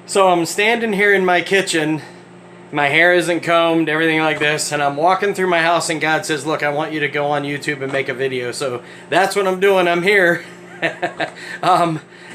So I'm standing here in my kitchen, my hair isn't combed, everything like this, and I'm walking through my house and God says, look, I want you to go on YouTube and make a video. So that's what I'm doing. I'm here.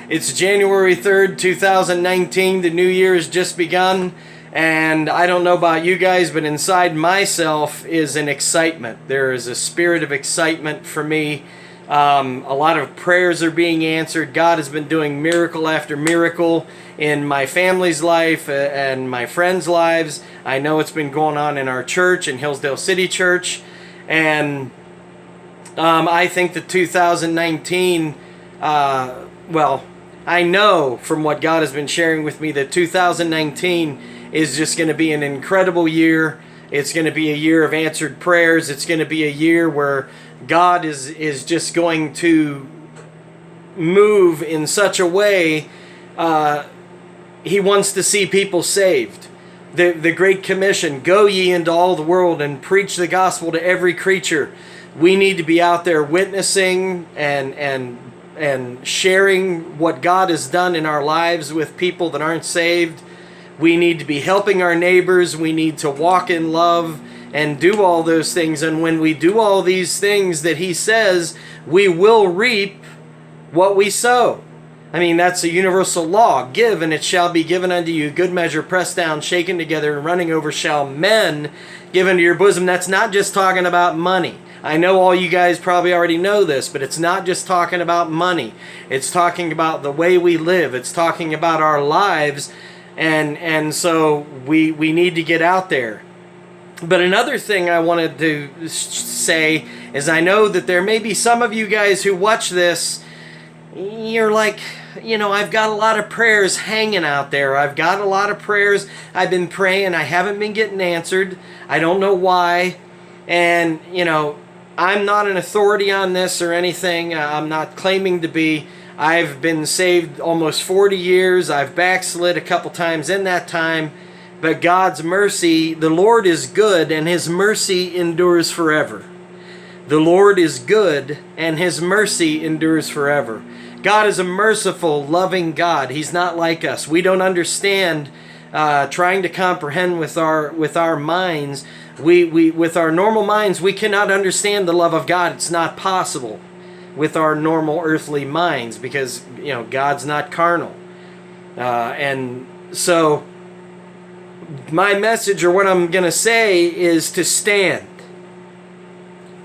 It's January 3rd, 2019. The new year has just begun. And I don't know about you guys, but inside myself is an excitement. There is a spirit of excitement for me. A lot of prayers are being answered. God has been doing miracle after miracle in my family's life and my friends' lives. I know it's been going on in our church, in Hillsdale City Church. And I think that 2019, well, I know from what God has been sharing with me that 2019 is just going to be an incredible year. It's going to be a year of answered prayers. It's going to be a year where God is just going to move in such a way. He wants to see people saved. The Great Commission, go ye into all the world and preach the gospel to every creature. We need to be out there witnessing and sharing what God has done in our lives with people that aren't saved. We need to be helping our neighbors. We need to walk in love and do all those things. And when we do all these things that He says, we will reap what we sow. I mean, that's a universal law. Give, and it shall be given unto you. Good measure, pressed down, shaken together, and running over shall men give unto your bosom. That's not just talking about money. I know all you guys probably already know this, but it's not just talking about money. It's talking about the way we live. It's talking about our lives. And so we need to get out there. But another thing I wanted to say is I know that there may be some of you guys who watch this, you're like, you know, I've got a lot of prayers hanging out there. I've got a lot of prayers I've been praying. I haven't been getting answered. I don't know why. And, you know, I'm not an authority on this or anything. I'm not claiming to be. I've been saved almost 40 years. I've backslid a couple times in that time. But God's mercy, the Lord is good and His mercy endures forever. The Lord is good and His mercy endures forever. God is a merciful, loving God. He's not like us. We don't understand trying to comprehend with our minds. With our normal minds, we cannot understand the love of God. It's not possible with our normal earthly minds because, you know, God's not carnal. And so my message, or what I'm going to say, is to stand.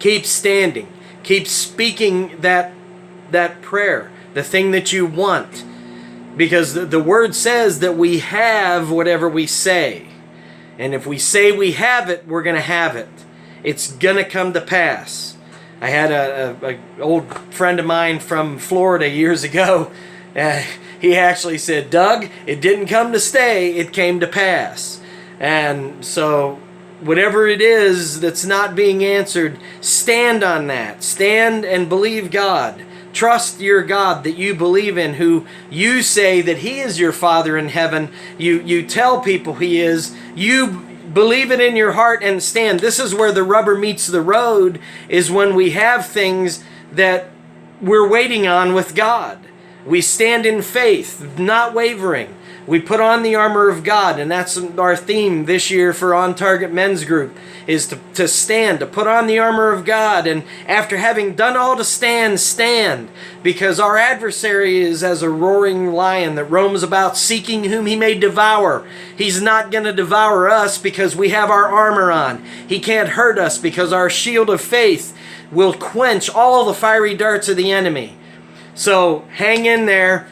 Keep standing. Keep speaking that prayer, the thing that you want. Because the Word says that we have whatever we say. And if we say we have it, we're going to have it. It's going to come to pass. I had a old friend of mine from Florida years ago. He actually said, Doug, it didn't come to stay, it came to pass. And so whatever it is that's not being answered, stand on that. Stand and believe God. Trust your God that you believe in, who you say that He is your Father in heaven. You tell people He is. You believe it in your heart and stand. This is where the rubber meets the road, is when we have things that we're waiting on with God. We stand in faith, not wavering. We put on the armor of God, and that's our theme this year for On Target Men's Group, is to stand, to put on the armor of God, and after having done all to stand, stand, because our adversary is as a roaring lion that roams about seeking whom he may devour. He's not going to devour us because we have our armor on. He can't hurt us because our shield of faith will quench all the fiery darts of the enemy. So hang in there.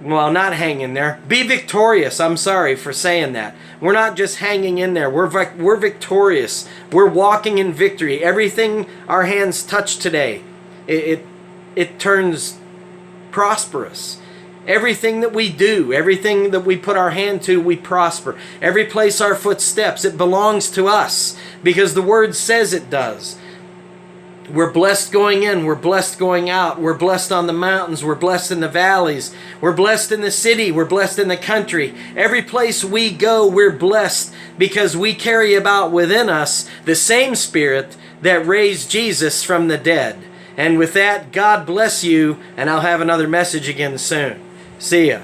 Well, not hang in there. Be victorious. I'm sorry for saying that. We're not just hanging in there. We're victorious. We're walking in victory. Everything our hands touch today, it turns prosperous. Everything that we do, everything that we put our hand to, we prosper. Every place our foot steps, it belongs to us because the Word says it does. We're blessed going in, we're blessed going out, we're blessed on the mountains, we're blessed in the valleys, we're blessed in the city, we're blessed in the country. Every place we go, we're blessed because we carry about within us the same Spirit that raised Jesus from the dead. And with that, God bless you, and I'll have another message again soon. See ya.